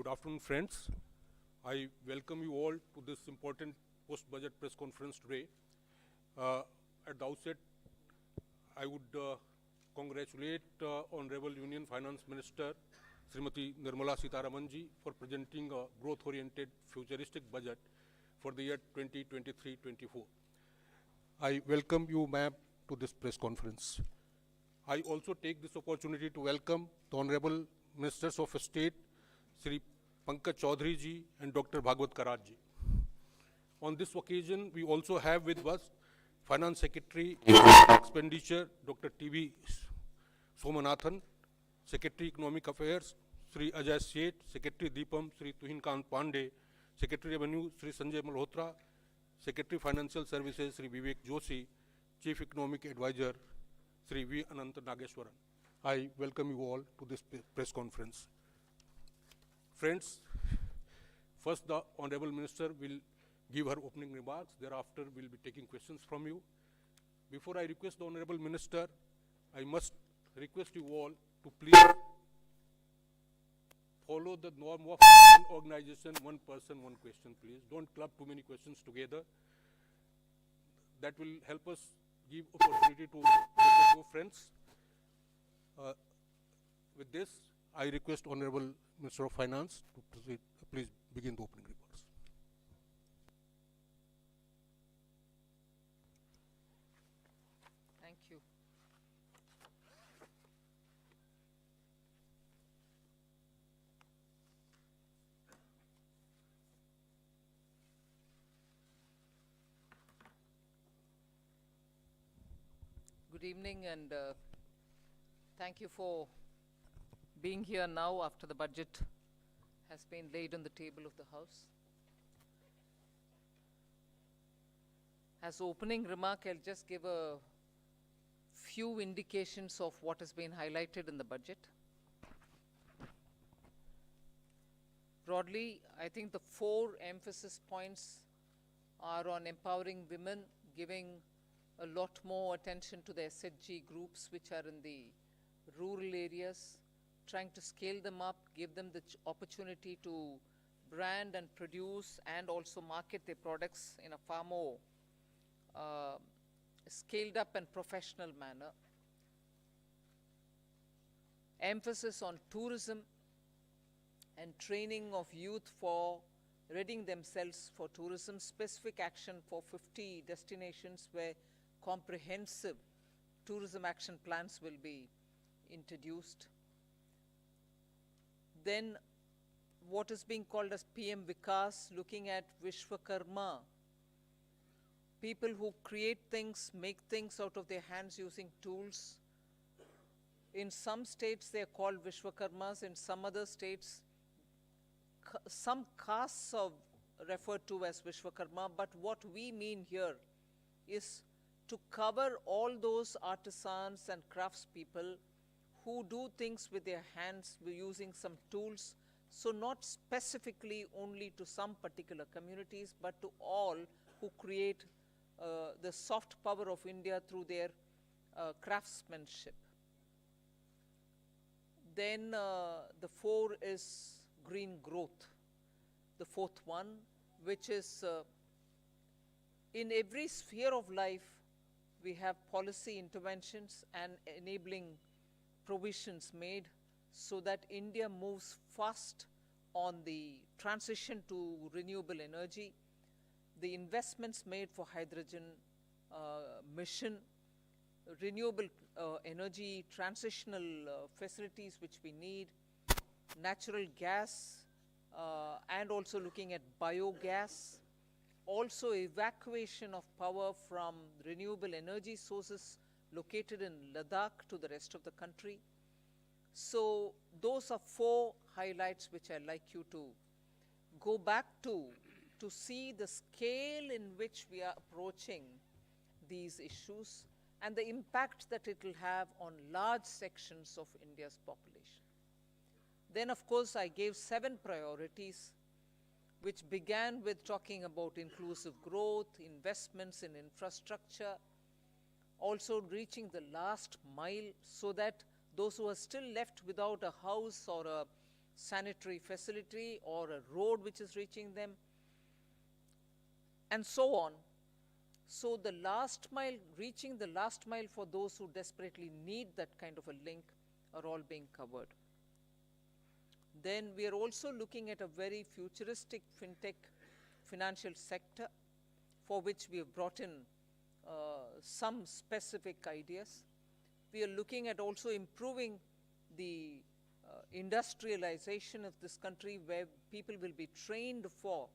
Good afternoon, friends. I welcome you all to this important post-budget press conference today. At the outset, I would congratulate Honorable Union Finance Minister Srimati Nirmala Sitharaman ji for presenting a growth-oriented futuristic budget for the year 2023-24. I welcome you, ma'am, to this press conference. I also take this opportunity to welcome the Honorable Ministers of State, Sri Pankaj Chaudhary ji and Dr. Bhagwat Karaj ji. On this occasion, we also have with us Finance Secretary Expenditure, Dr. T.V. Somanathan, Secretary Economic Affairs, Sri Ajay Seth, Secretary Deepam, Sri Tuhin Kant Pandey, Secretary Revenue, Sri Sanjay Malhotra, Secretary Financial Services, Sri Vivek Joshi, Chief Economic Advisor, Sri V. Ananta Nageshwaran. I welcome you all to this press conference. Friends, first the Honorable Minister will give her opening remarks. Thereafter, we'll be taking questions from you. Before I request the Honorable Minister, I must request you all to please follow the norm of one organization, one person, one question, please. Don't club too many questions together. That will help us give opportunity to friends. With this, I request Honorable Minister of Finance to proceed. Please begin the opening remarks. Thank you. Good evening, and thank you for being here now after the budget has been laid on the table of the House. As opening remark, I'll just give a few indications of what has been highlighted in the budget. Broadly, I think the four emphasis points are on empowering women, giving a lot more attention to the SHG groups which are in the rural areas, trying to scale them up, give them the opportunity to brand and produce and also market their products in a far more scaled up and professional manner. Emphasis on tourism and training of youth for readying themselves for tourism, specific action for 50 destinations where comprehensive tourism action plans will be introduced. Then what is being called as PM Vikas, looking at Vishwakarma, people who create things, make things out of their hands using tools. In some states they are called Vishwakarmas, in some other states some castes are referred to as Vishwakarma, but what we mean here is to cover all those artisans and craftspeople who do things with their hands using some tools, so not specifically only to some particular communities, but to all who create the soft power of India through their craftsmanship. Then the four is green growth, the fourth one, which is in every sphere of life, we have policy interventions and enabling provisions made so that India moves fast on the transition to renewable energy, the investments made for hydrogen mission, renewable energy transitional facilities which we need, natural gas, and also looking at biogas, also evacuation of power from renewable energy sources located in Ladakh to the rest of the country. So those are four highlights which I'd like you to go back to see the scale in which we are approaching these issues and the impact that it will have on large sections of India's population. Then, of course, I gave 7 priorities, which began with talking about inclusive growth, investments in infrastructure, also reaching the last mile so that those who are still left without a house or a sanitary facility or a road which is reaching them, and so on. So the last mile, reaching the last mile for those who desperately need that kind of a link are all being covered. Then we are also looking at a very futuristic fintech financial sector for which we have brought in some specific ideas. We are looking at also improving the industrialization of this country, where people will be trained for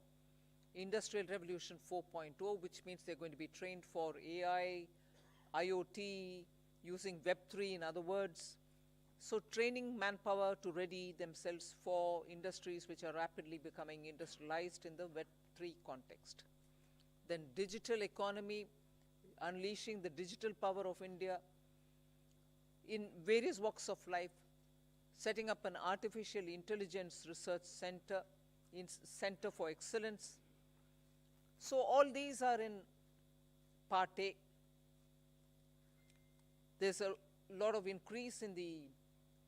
Industrial Revolution 4.0, which means they're going to be trained for AI, IoT, using Web3 in other words. So training manpower to ready themselves for industries which are rapidly becoming industrialized in the Web3 context. Then digital economy, unleashing the digital power of India in various walks of life, setting up an artificial intelligence research center, center for excellence. So all these are in part A. There's a lot of increase in the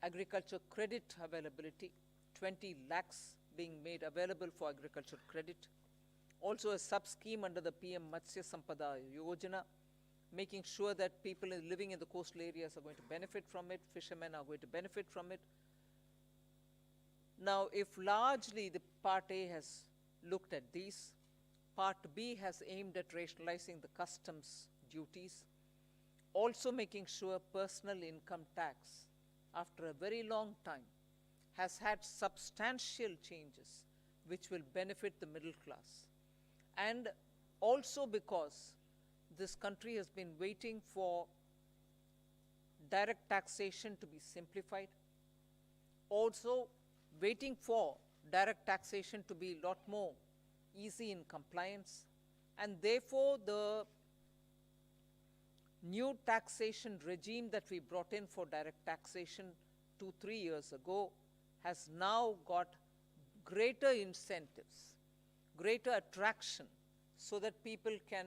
agriculture credit availability, 20 lakhs being made available for agriculture credit. Also a sub-scheme under the PM Matsya Sampada Yojana, making sure that people living in the coastal areas are going to benefit from it, fishermen are going to benefit from it. Now, if largely the part A has looked at these, part B has aimed at rationalizing the customs duties, also making sure personal income tax, after a very long time, has had substantial changes which will benefit the middle class. And also because this country has been waiting for direct taxation to be simplified, also waiting for direct taxation to be a lot more easy in compliance, and therefore the new taxation regime that we brought in for direct taxation 2-3 years ago has now got greater incentives, greater attraction, so that people can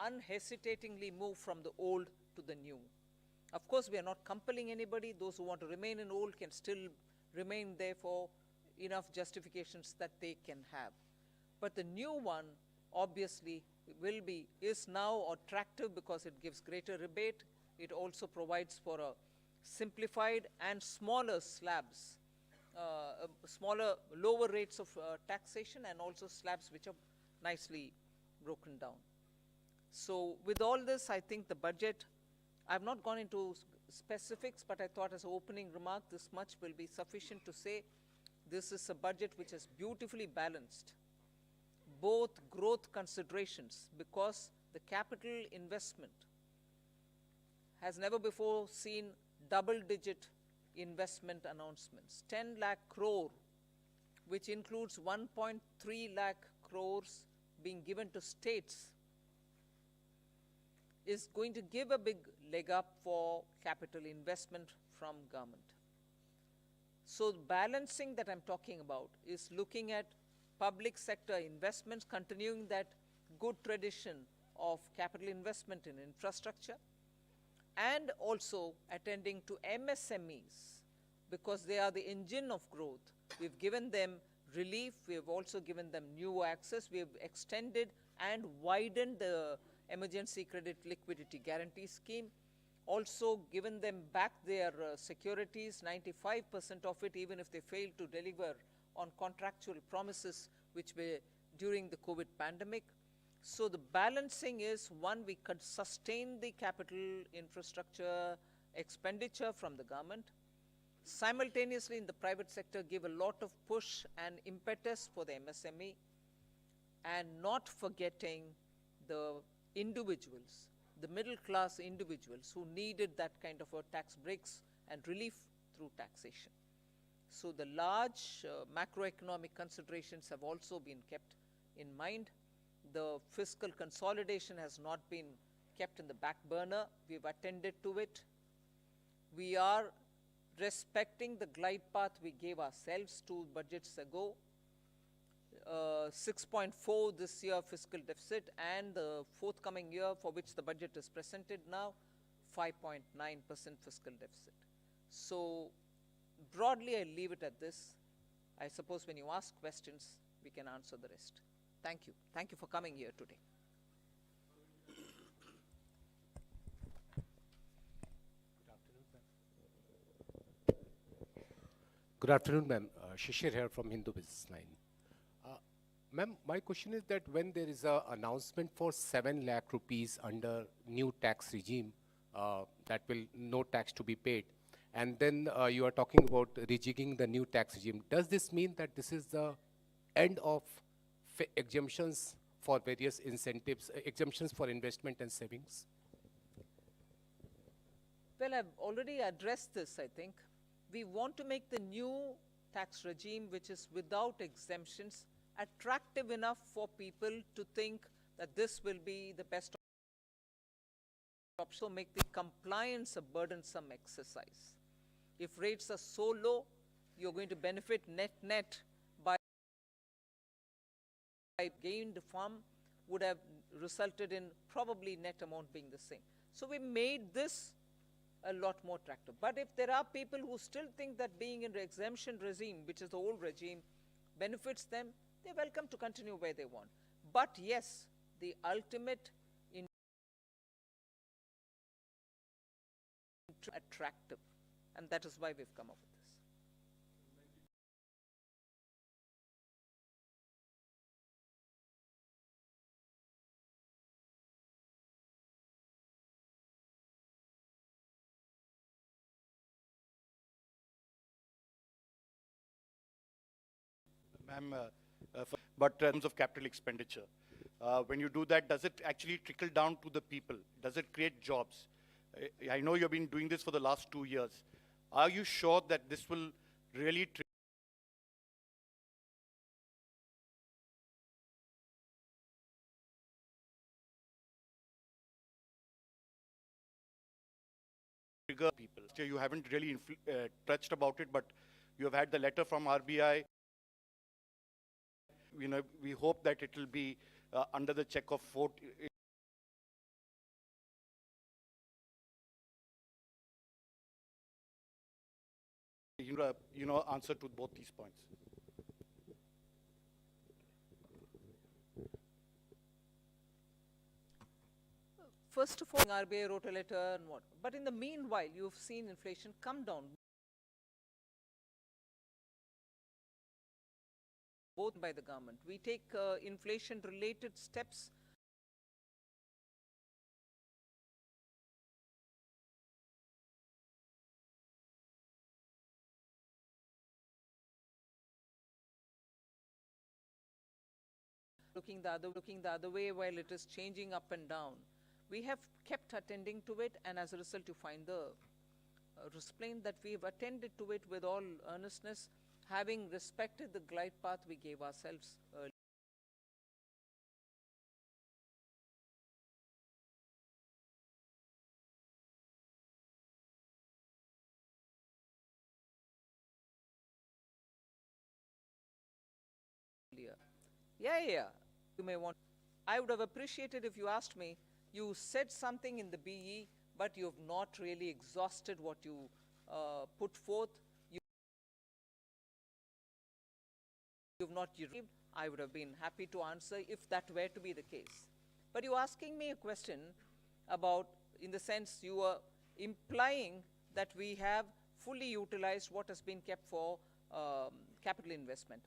unhesitatingly move from the old to the new. Of course, we are not compelling anybody. Those who want to remain in old can still remain there for enough justifications that they can have. But the new one obviously is now attractive because it gives greater rebate. It also provides for a simplified and smaller slabs, lower rates of taxation, and also slabs which are nicely broken down. So with all this, I think the budget, I've not gone into specifics, but I thought as an opening remark, this much will be sufficient to say this is a budget which is beautifully balanced, both growth considerations, because the capital investment has never before seen double-digit investment announcements. 10 lakh crore, which includes 1.3 lakh crores being given to states, is going to give a big leg up for capital investment from government. So the balancing that I'm talking about is looking at public sector investments, continuing that good tradition of capital investment in infrastructure, and also attending to MSMEs, because they are the engine of growth. We've given them relief, we have also given them new access, we have extended and widened the emergency credit liquidity guarantee scheme, also given them back their securities, 95% of it, even if they fail to deliver on contractual promises which were during the COVID pandemic. So the balancing is, one, we could sustain the capital infrastructure expenditure from the government, simultaneously in the private sector give a lot of push and impetus for the MSME, and not forgetting the individuals, the middle class individuals who needed that kind of a tax breaks and relief through taxation. So the large macroeconomic considerations have also been kept in mind. The fiscal consolidation has not been kept in the back burner. We've attended to it. We are respecting the glide path we gave ourselves 2 budgets ago. 6.4 this year fiscal deficit, and the forthcoming year for which the budget is presented now, 5.9% fiscal deficit. So broadly, I leave it at this. I suppose when you ask questions, we can answer the rest. Thank you. Thank you for coming here today. Good afternoon, ma'am. Shishir here from Hindu Business Line. Ma'am, my question is that when there is a announcement for 7 lakh rupees under new tax regime, that will no tax to be paid, and then you are talking about rejigging the new tax regime, does this mean that this is the end of exemptions for various incentives, exemptions for investment and savings? Well, I've already addressed this, I think. We want to make the new tax regime, which is without exemptions, attractive enough for people to think that this will be the best option. So make the compliance a burdensome exercise. If rates are so low, you're going to benefit net by gained farm would have resulted in probably net amount being the same. So we made this a lot more attractive. But if there are people who still think that being in the exemption regime, which is the old regime, benefits them, they're welcome to continue where they want. But yes, the ultimate attractive, and that is why we've come up with this. Ma'am, but in terms of capital expenditure, when you do that, does it actually trickle down to the people? Does it create jobs? I know you've been doing this for the last 2 years. Are you sure that this will really trigger people? You haven't really touched about it, but you have had the letter from RBI. You know, we hope that it will be under the check of vote. You know, answer to both these points. First of all, RBI wrote a letter and what. But in the meanwhile, you've seen inflation come down. Both by the government. We take inflation-related steps. Looking the other way while it is changing up and down. We have kept attending to it, and as a result, you find the explain that we have attended to it with all earnestness, having respected the glide path we gave ourselves earlier. Yeah. You may want. I would have appreciated if you asked me, you said something in the BE, but you have not really exhausted what you put forth. You've not received. I would have been happy to answer if that were to be the case. But you're asking me a question about, in the sense you are implying that we have fully utilized what has been kept for capital investment.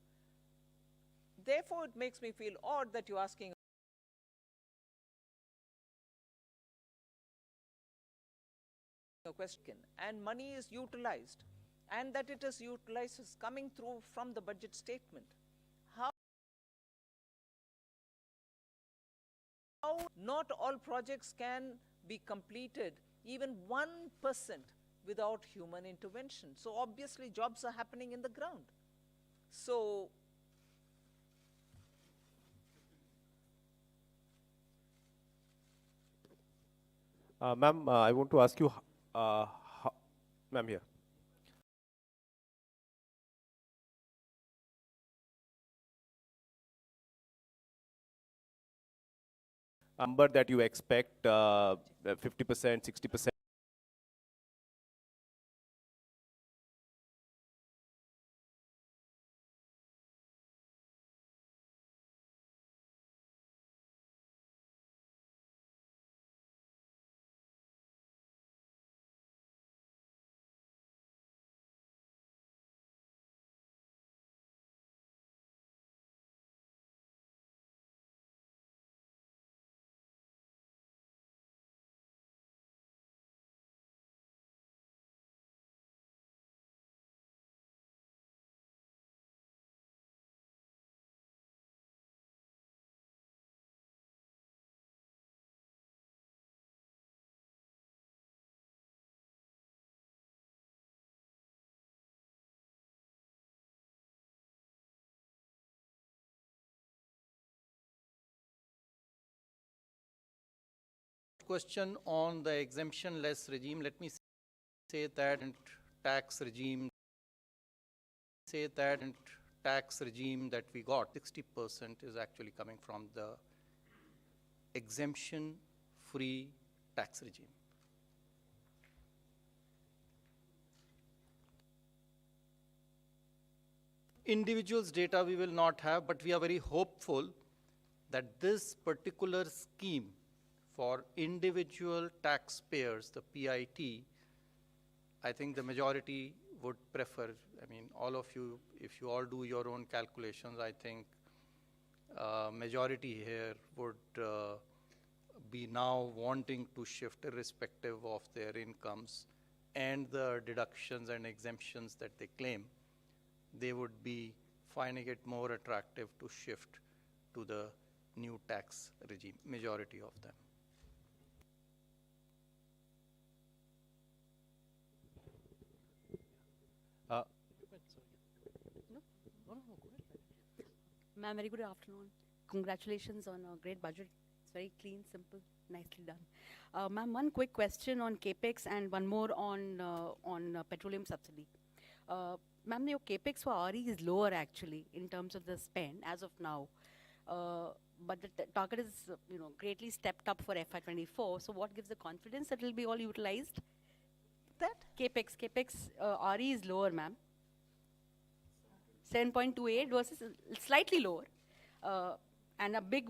Therefore, it makes me feel odd that you're asking a question, and money is utilized, and that it is utilized is coming through from the budget statement. How not all projects can be completed, even 1% without human intervention. So obviously jobs are happening in the ground. So Ma'am, I want to ask you, ma'am here. Number that you expect, 50%, 60%. question on the exemption-less regime, let me say that tax regime that we got, 60% is actually coming from the exemption-free tax regime. Individuals' data we will not have, but we are very hopeful that this particular scheme for individual taxpayers, the PIT, I think the majority would prefer. I mean, all of you, if you all do your own calculations, I think majority here would be now wanting to shift irrespective of their incomes and the deductions and exemptions that they claim. They would be finding it more attractive to shift to the new tax regime, majority of them. Ma'am, very good afternoon. Congratulations on a great budget. It's very clean, simple, nicely done. Ma'am, one quick question on capex and one more on petroleum subsidy. Ma'am, your capex for RE is lower actually in terms of the spend as of now. But the target is greatly stepped up for FY24. So what gives the confidence that it will be all utilized? That? Capex RE is lower, ma'am. 7.28 versus slightly lower. And a big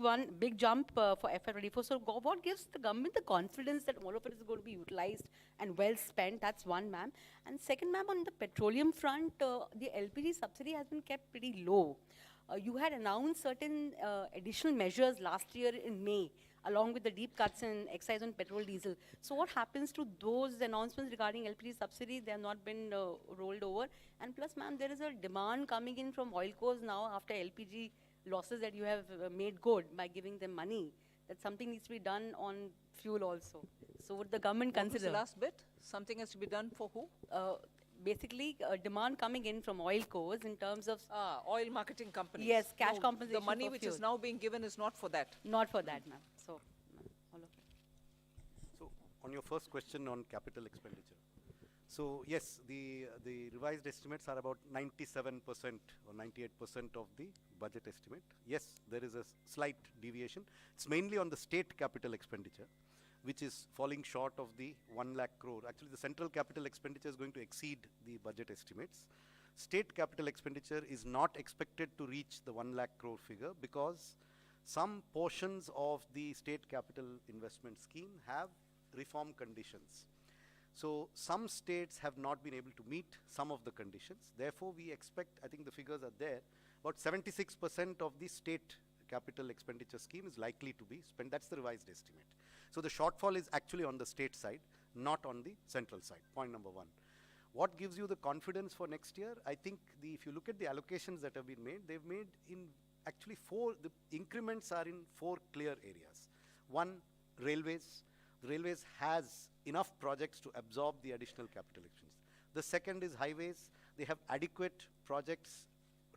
jump for FY24. So what gives the government the confidence that all of it is going to be utilized and well spent? That's one, ma'am. And second, ma'am, on the petroleum front, the LPG subsidy has been kept pretty low. You had announced certain additional measures last year in May, along with the deep cuts in excise on petrol, diesel. So what happens to those announcements regarding LPG subsidy? They have not been rolled over. And plus, ma'am, there is a demand coming in from oil cores now after LPG losses that you have made good by giving them money. That something needs to be done on fuel also. So would the government What was consider? the last bit? Something has to be done for who? Basically, demand coming in from oil cores in terms of Oil marketing companies. Yes, cash No, compensation the money for which fuel. is now being given is not for that. not for that, ma'am. So, all of it. So, on your first question on capital expenditure. So, yes, the revised estimates are about 97% or 98% of the budget estimate. Yes, there is a slight deviation. It's mainly on the state capital expenditure, which is falling short of the 1 lakh crore. Actually, the central capital expenditure is going to exceed the budget estimates. State capital expenditure is not expected to reach the 1 lakh crore figure because some portions of the state capital investment scheme have reform conditions. So some states have not been able to meet some of the conditions. Therefore, we expect, I think the figures are there, about 76% of the state capital expenditure scheme is likely to be spent. That's the revised estimate. So the shortfall is actually on the state side, not on the central side, point number one. What gives you the confidence for next year? I think if you look at the allocations that have been made, they've made in actually the increments are in 4 clear areas. One, railways. The railways has enough projects to absorb the additional capital expenditure. The second is highways. They have adequate projects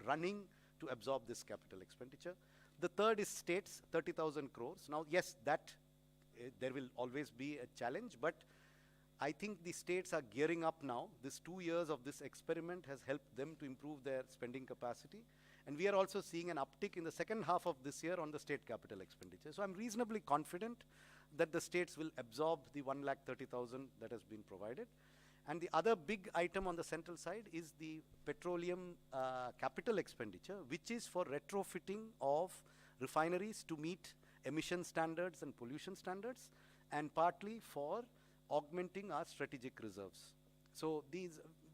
running to absorb this capital expenditure. The third is states, 30,000 crores. Now, yes, there will always be a challenge, but I think the states are gearing up now. This 2 years of this experiment has helped them to improve their spending capacity. And we are also seeing an uptick in the second half of this year on the state capital expenditure. So I'm reasonably confident that the states will absorb the 1,30,000 that has been provided. And the other big item on the central side is the petroleum capital expenditure, which is for retrofitting of refineries to meet emission standards and pollution standards, and partly for augmenting our strategic reserves. So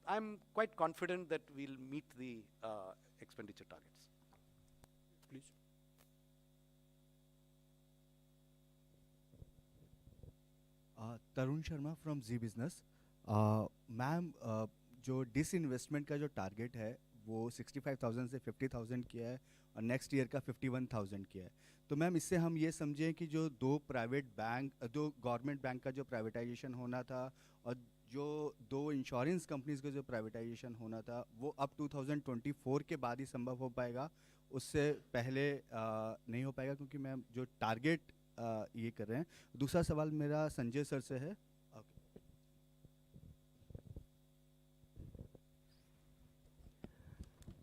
I'm quite confident that we'll meet the expenditure targets. Please. Tarun Sharma from Zee business. Ma'am, जो disinvestment का जो target है वो 65,000 से 50,000 किया है और next year का 51,000 किया है। तो मैम, इससे हम ये समझें कि जो दो गवर्नमेंट बैंक का जो प्राइवेटाइजेशन होना था और जो 2 इंश्योरेंस कंपनीज का जो प्राइवेटाइजेशन होना था वो अब 2024 के बाद ही संभव हो पाएगा, उससे पहले नहीं हो पाएगा, क्योंकि मैम जो टारगेट ये कर रहे हैं। दूसरा सवाल मेरा संजय सर से है।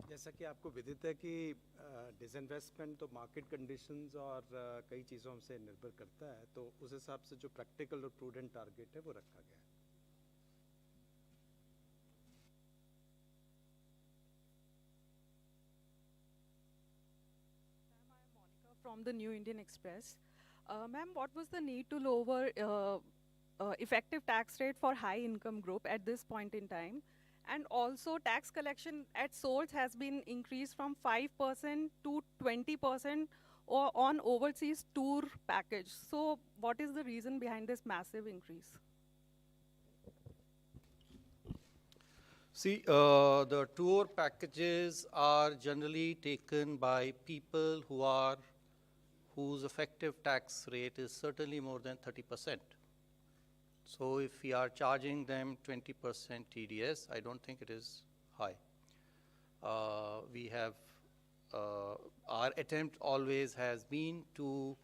जैसा कि आपको विदित है कि डिसइन्वेस्टमेंट तो मार्केट कंडीशंस और कई चीज़ों से निर्भर करता है, तो उस हिसाब से जो प्रैक्टिकल और प्रूडेंट टारगेट है वो रखा गया है। From the New Indian Express. Ma'am, what was the need to lower effective tax rate for high income group at this point in time? And also tax collection at source has been increased from 5% to 20% or on overseas tour package. So what is the reason behind this massive increase? See, the tour packages are generally taken by people whose effective tax rate is certainly more than 30%. So if we are charging them 20% TDS, I don't think it is high. We have, our attempt always has been to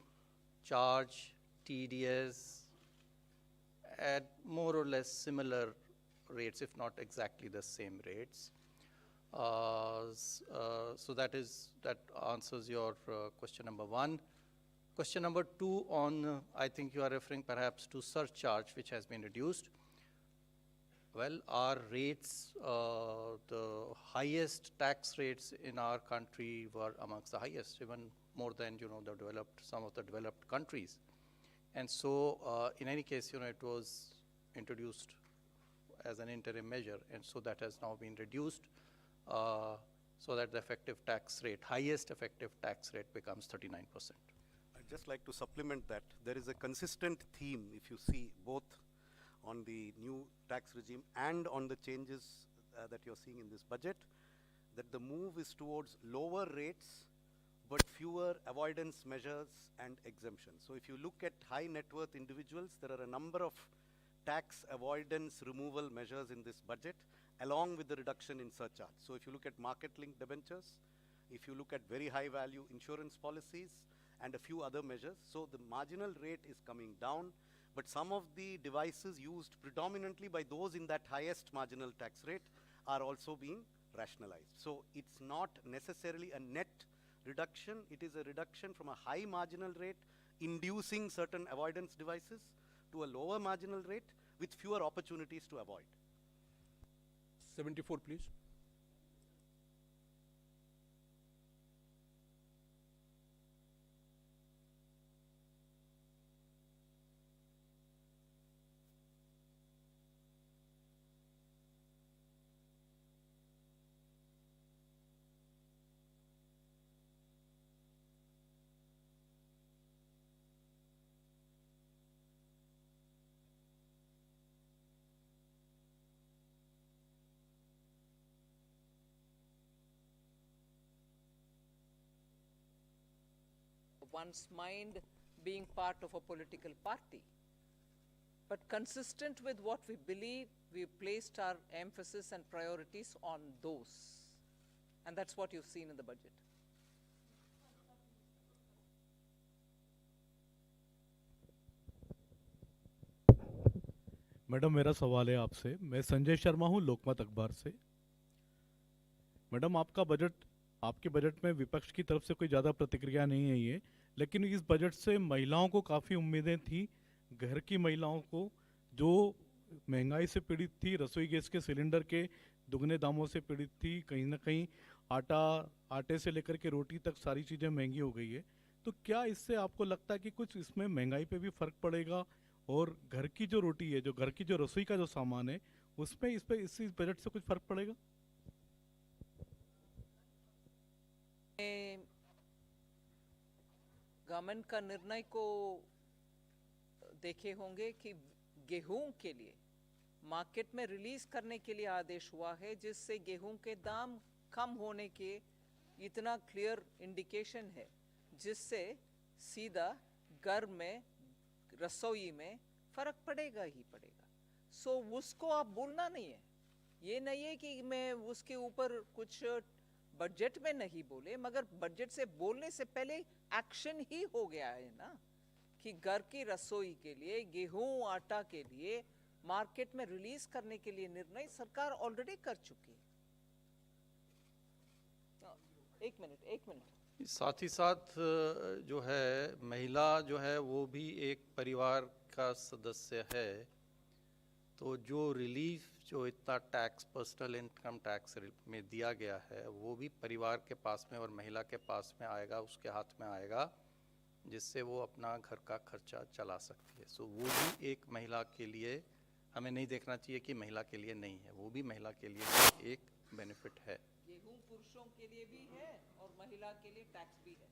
charge TDS at more or less similar rates, if not exactly the same rates. So that answers your question number one. Question number two on, I think you are referring perhaps to surcharge, which has been reduced. Well, our rates, the highest tax rates in our country were amongst the highest, even more than, some of the developed countries. And so, in any case, it was introduced as an interim measure, and so that has now been reduced, so that the effective tax rate, highest effective tax rate becomes 39%. I'd just like to supplement that. There is a consistent theme, if you see, both on the new tax regime and on the changes that you're seeing in this budget, that the move is towards lower rates, but fewer avoidance measures and exemptions. So if you look at high net worth individuals, there are a number of tax avoidance removal measures in this budget, along with the reduction in surcharge. So if you look at market-linked debentures, if you look at very high value insurance policies, and a few other measures, so the marginal rate is coming down, but some of the devices used predominantly by those in that highest marginal tax rate are also being rationalized. So it's not necessarily a net reduction, it is a reduction from a high marginal rate inducing certain avoidance devices to a lower marginal rate with fewer opportunities to avoid. 74, please. One's mind being part of a political party. But consistent with what we believe, we placed our emphasis and priorities on those. And that's what you've seen in the budget. Madam मेरा सवाल है आपसे। मैं संजय शर्मा हूं लोकमत अखबार से। Madam आपके budget में विपक्ष की तरफ से कोई ज़्यादा प्रतिक्रिया नहीं आई है, लेकिन इस बजट से महिलाओं को काफ़ी उम्मीदें थी। घर की महिलाओं को जो महंगाई से पीड़ित थी, रसोई गैस के सिलेंडर के दुगने दामों से पीड़ित थी, कहीं ना कहीं आटे से लेकर के रोटी तक सारी चीज़ें महंगी हो गई है। तो क्या इससे आपको लगता है कि कुछ इसमें महंगाई पे भी फ़र्क पड़ेगा और घर की जो रोटी है, जो घर की जो रसोई का जो सामान है, उसमें इस बजट से कुछ फ़र्क पड़ेगा? गवर्नमेंट का निर्णय को देखे होंगे कि गेहूं के लिए मार्केट में रिलीज करने के लिए आदेश हुआ है, जिससे गेहूं के दाम कम होने के इतना क्लियर इंडिकेशन है, जिससे सीधा घर में रसोई में फर्क पड़ेगा ही पड़ेगा। सो उसको आप बोलना नहीं है, ये नहीं है कि मैं उसके ऊपर कुछ बजट में नहीं बोले, मगर बजट से बोलने से पहले एक्शन ही हो गया है ना। कि घर की रसोई के लिए, गेहूं आटा के लिए मार्केट में रिलीज करने के लिए निर्णय सरकार ऑलरेडी कर चुकी है। एक मिनट। साथ ही साथ जो है महिला जो है वो भी एक परिवार का सदस्य है, तो जो रिलीफ जो इतना टैक्स पर्सनल इनकम टैक्स में दिया गया है वो भी परिवार के पास में और महिला के पास में आएगा, उसके हाथ में आएगा, जिससे वो अपना घर का खर्चा चला सकती है। सो वो भी एक महिला के लिए, हमें नहीं देखना चाहिए कि महिला के लिए नहीं है, वो भी महिला के लिए एक बेनिफिट है। गेहूं पुरुषों के लिए भी है और महिला के लिए टैक्स भी है।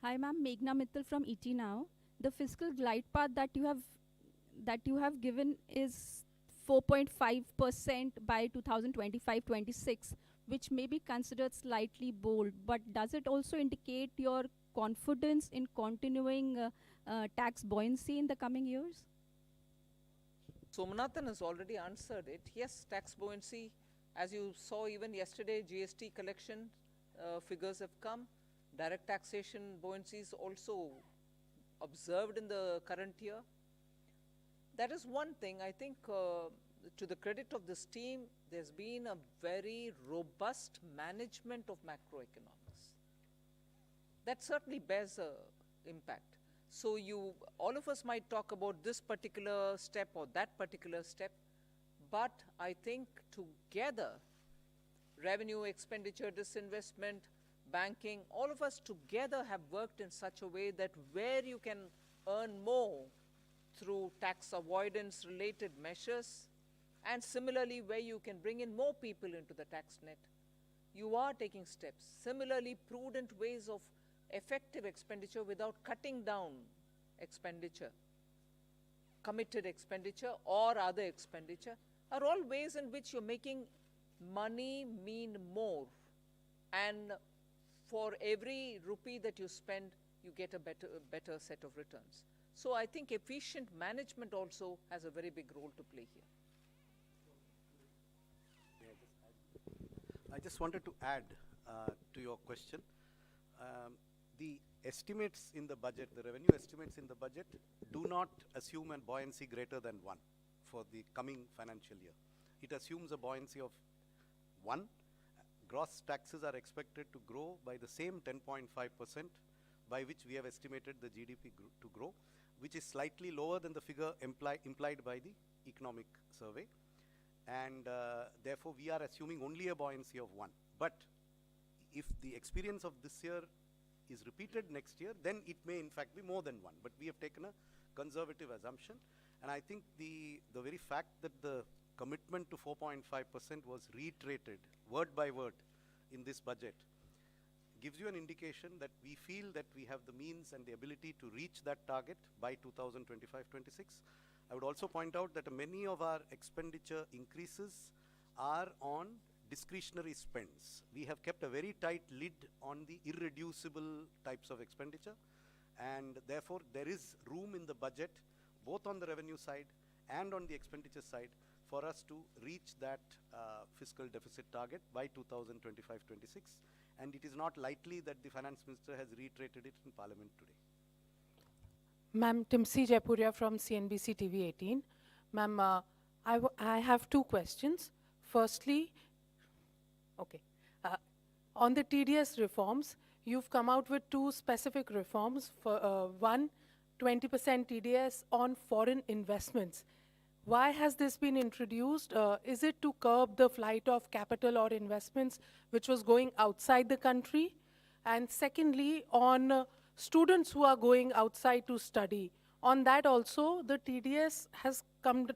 Hi, ma'am. Meghna Mittal from ET Now. The fiscal glide path that you have given is 4.5% by 2025-26, which may be considered slightly bold. But does it also indicate your confidence in continuing tax buoyancy in the coming years? Somnathan has already answered it. Yes, tax buoyancy, as you saw even yesterday, GST collection figures have come. Direct taxation buoyancy is also observed in the current year. That is one thing. I think to the credit of this team, there's been a very robust management of macroeconomics. That certainly bears a impact. So all of us might talk about this particular step or that particular step, but I think together, revenue, expenditure, disinvestment, banking, all of us together have worked in such a way that where you can earn more through tax avoidance related measures, and similarly where you can bring in more people into the tax net, you are taking steps. Similarly, prudent ways of effective expenditure without cutting down expenditure, committed expenditure or other expenditure, are all ways in which you're making money mean more. And for every rupee that you spend, you get a better set of returns. So I think efficient management also has a very big role to play here. I just wanted to add to your question. The estimates in the budget, the revenue estimates in the budget, do not assume a buoyancy greater than 1 for the coming financial year. It assumes a buoyancy of 1. Gross taxes are expected to grow by the same 10.5% by which we have estimated the GDP to grow, which is slightly lower than the figure implied by the economic survey. And therefore, we are assuming only a buoyancy of 1. But if the experience of this year is repeated next year, then it may in fact be more than 1. But we have taken a conservative assumption. And I think the very fact that the commitment to 4.5% was reiterated word by word in this budget gives you an indication that we feel that we have the means and the ability to reach that target by 2025-26. I would also point out that many of our expenditure increases are on discretionary spends. We have kept a very tight lid on the irreducible types of expenditure, and therefore there is room in the budget, both on the revenue side and on the expenditure side, for us to reach that fiscal deficit target by 2025-26. And it is not likely that the finance minister has reiterated it in parliament today. Ma'am, Timsi Jaipuria from CNBC TV 18. Ma'am, I have two questions. Firstly, on the TDS reforms, you've come out with two specific reforms. For one, 20% TDS on foreign investments. Why has this been introduced? Is it to curb the flight of capital or investments which was going outside the country? And secondly, on students who are going outside to study, on that also the TDS has come,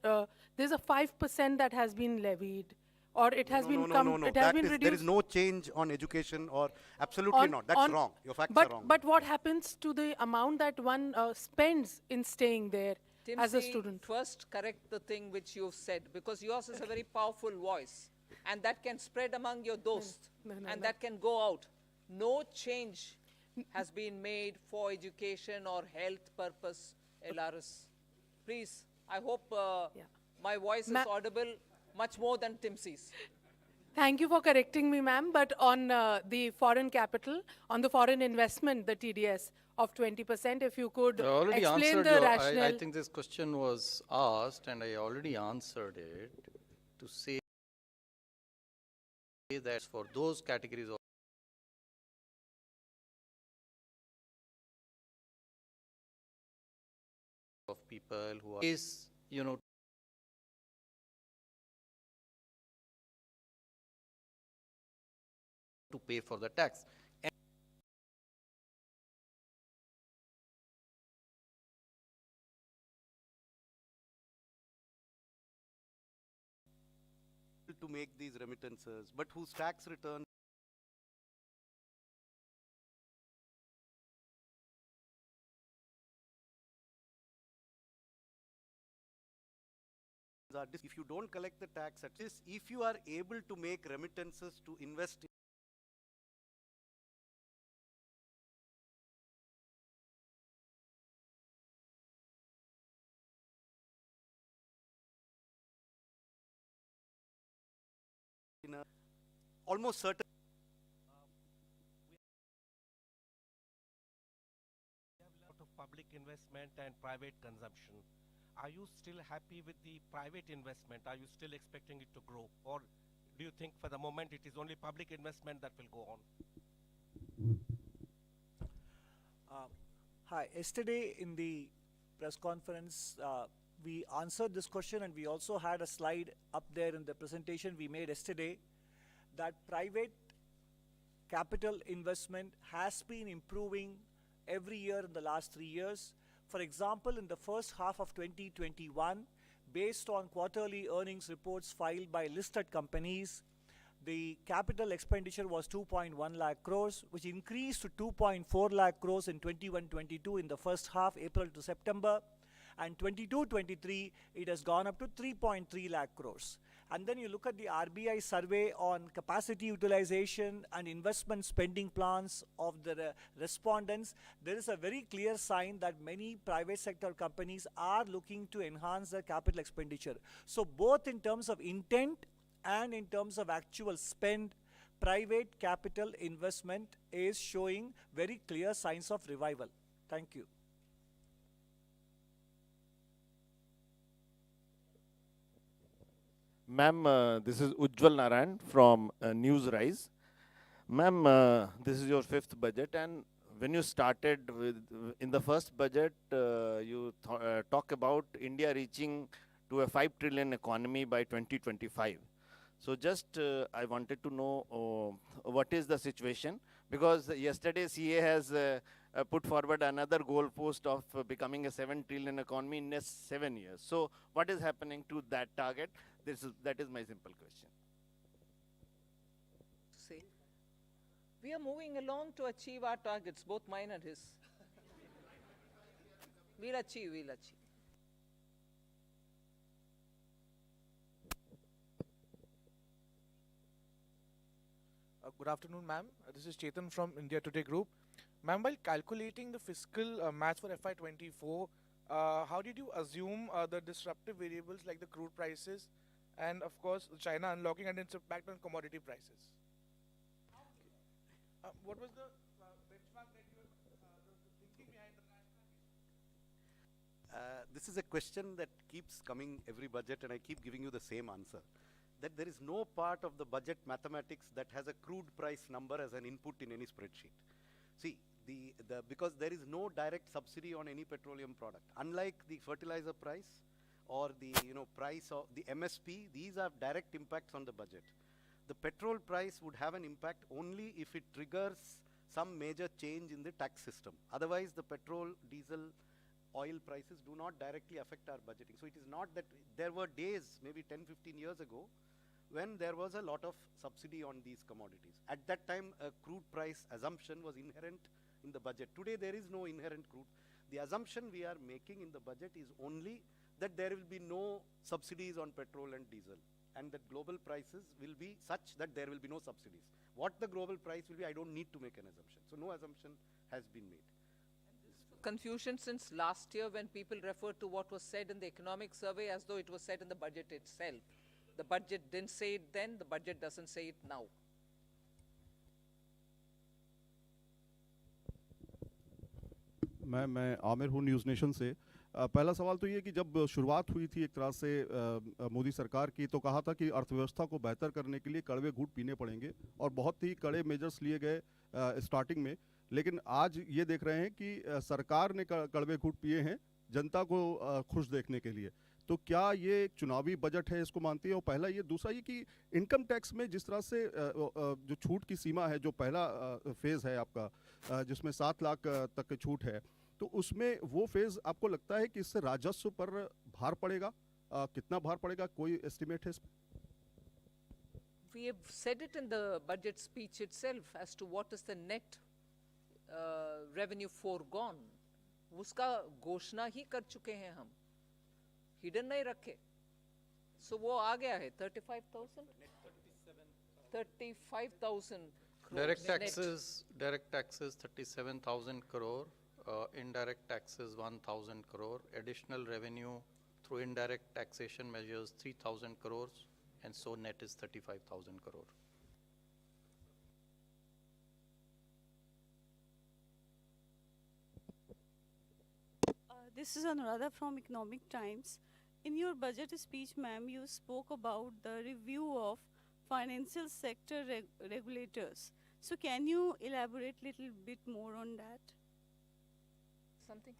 there's a 5% that has been levied, or it has been reduced. There is no change on education, or absolutely not. That's wrong. Your facts are wrong. But what happens to the amount that one spends in staying there as a student? First correct the thing which you've said, because yours is a very powerful voice, and that can spread among your dosts, and that can go out. No change has been made for education or health purpose, LRS. Please, I hope my voice is audible much more than Timsi's. Thank you for correcting me, ma'am, but on the foreign capital, on the foreign investment, the TDS of 20%, if you could I already explain answered the your, rationale. I think this question was asked and I already answered it to say that for those categories of people who are, is, you know, to pay for the tax. And to make these remittances, but whose tax returns are if you don't collect the tax, at least if you are able to make remittances to invest in a almost certain lot of public investment and private consumption. Are you still happy with the private investment? Are you still expecting it to grow? Or do you think for the moment it is only public investment that will go on? Hi, yesterday in the press conference, we answered this question and we also had a slide up there in the presentation we made yesterday that private capital investment has been improving every year in the last 3 years. For example, in the first half of 2021, based on quarterly earnings reports filed by listed companies, the capital expenditure was 2.1 lakh crores, which increased to 2.4 lakh crores in 21-22 in the first half, April to September, and 22-23, it has gone up to 3.3 lakh crores. And then you look at the RBI survey on capacity utilization and investment spending plans of the respondents, there is a very clear sign that many private sector companies are looking to enhance their capital expenditure. So both in terms of intent and in terms of actual spend, private capital investment is showing very clear signs of revival. Thank you. Ma'am, this is Ujjwal Narayan from Newsrise. Ma'am, this is your fifth budget, and when you started with, in the first budget, you talk about India reaching to a 5 trillion economy by 2025. So just I wanted to know what is the situation, because yesterday CA has put forward another goalpost of becoming a 7 trillion economy in next 7 years. So what is happening to that target? That is my simple question. Say, we are moving along to achieve our targets, both mine and his. We'll achieve, we'll achieve. Good afternoon, ma'am. This is Chetan from India Today Group. Ma'am, while calculating the fiscal match for FY24, how did you assume the disruptive variables like the crude prices and, of course, China unlocking and its impact on commodity prices? What was the benchmark that you the thinking behind the this is a question that keeps coming every budget, and I keep giving you the same answer. That there is no part of the budget mathematics that has a crude price number as an input in any spreadsheet. See, because there is no direct subsidy on any petroleum product. Unlike the fertilizer price or the price of the MSP, these have direct impacts on the budget. The petrol price would have an impact only if it triggers some major change in the tax system. Otherwise, the petrol, diesel, oil prices do not directly affect our budgeting. So it is not that there were days, maybe 10, 15 years ago, when there was a lot of subsidy on these commodities. At that time, a crude price assumption was inherent in the budget. Today, there is no inherent crude. The assumption we are making in the budget is only that there will be no subsidies on petrol and diesel, and that global prices will be such that there will be no subsidies. What the global price will be, I don't need to make an assumption. So no assumption has been made. Confusion since last year when people referred to what was said in the economic survey as though it was said in the budget itself. The budget didn't say it then, the budget doesn't say it now. मैं आमिर हूँ news nation से। पहला सवाल तो ये कि जब शुरुआत हुई थी एक तरह से मोदी सरकार की, तो कहा था कि अर्थव्यवस्था को बेहतर करने के लिए कड़वे घूंट पीने पड़ेंगे और बहुत ही कड़े मेजर्स लिए गए स्टार्टिंग में। लेकिन आज ये देख रहे हैं कि सरकार ने कड़वे घूंट पिए हैं जनता को खुश देखने के लिए। तो क्या ये एक चुनावी बजट है, इसको मानती है? और पहला ये, दूसरा ये कि इनकम टैक्स में जिस तरह से जो छूट की सीमा है, जो पहला फेज़ है आपका जिसमें 7 लाख तक की छूट है, तो उसमें वो फेज़ आपको लगता है कि इससे राजस्व पर भार पड़ेगा? कितना भार पड़ेगा, कोई एस्टिमेट है इसमें? We have said it in the budget speech itself as to what is the net revenue foregone. उसका घोषणा ही कर चुके हैं हम, हिडन नहीं रखे। So वो आ गया है 35,000? 35,000 Direct taxes 37,000 crore, indirect taxes 1,000 crore, additional revenue through indirect taxation measures 3,000 crores, and so net is 35,000 crore. This is Anuradha from Economic Times. In your budget speech, ma'am, you spoke about the review of financial sector regulators. So can you elaborate a little bit more on that? Something?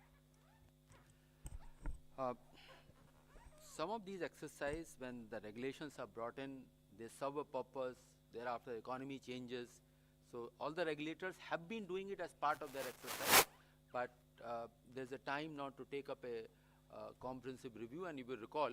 Some of these exercise, when the regulations are brought in, they serve a purpose, thereafter the economy changes. So all the regulators have been doing it as part of their exercise, but there's a time now to take up a comprehensive review. And you will recall,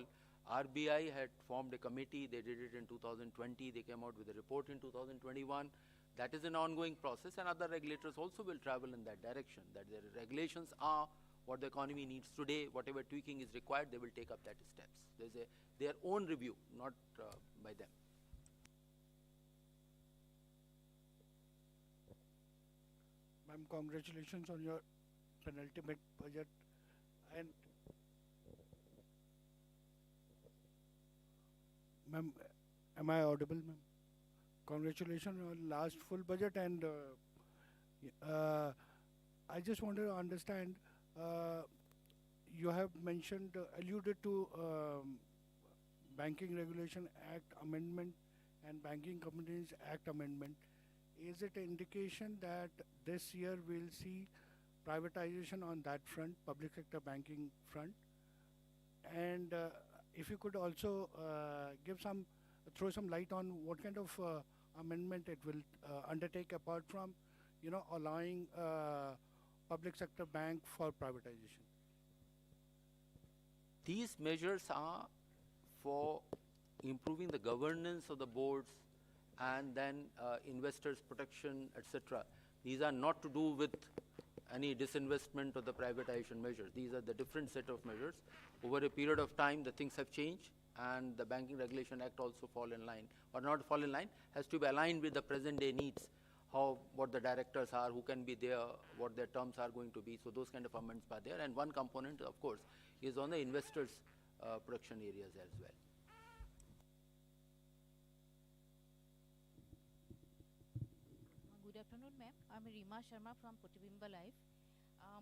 RBI had formed a committee, they did it in 2020, they came out with a report in 2021. That is an ongoing process, and other regulators also will travel in that direction, that their regulations are what the economy needs today, whatever tweaking is required, they will take up that steps. There's their own review, not by them. Ma'am, congratulations on your penultimate budget. And ma'am, am I audible, ma'am? Congratulations on last full budget, and I just wanted to understand, you have mentioned, alluded to Banking Regulation Act Amendment and Banking Companies Act Amendment. Is it an indication that this year we'll see privatization on that front, public sector banking front? And if you could also throw some light on what kind of amendment it will undertake, apart from, allowing public sector bank for privatization. These measures are for improving the governance of the boards and then investors protection, etc. These are not to do with any disinvestment or the privatization measures. These are the different set of measures. Over a period of time, the things have changed, and the Banking Regulation Act also fall in line, or not fall in line, has to be aligned with the present day needs, what the directors are, who can be there, what their terms are going to be. So those kind of amendments are there, and one component, of course, is on the investors' protection areas as well. Good afternoon, ma'am. I'm Rima Sharma from Protibimba Live.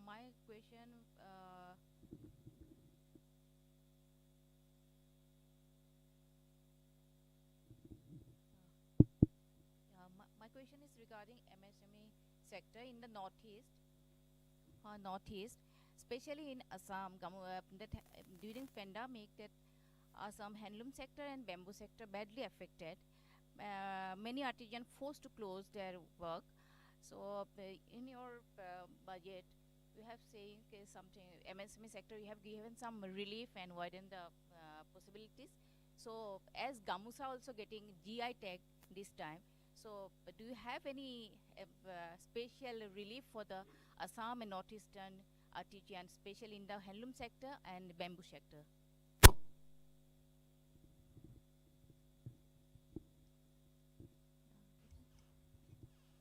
My question, my question is regarding MSME sector in the northeast, especially in Assam. During pandemic, that Assam handloom sector and bamboo sector badly affected. Many artisans forced to close their work. So in your budget, you have saying something, MSME sector, you have given some relief and widen the possibilities. So as Gamusa also getting GI tag this time, so do you have any special relief for the Assam and northeastern artisans, especially in the handloom sector and bamboo sector?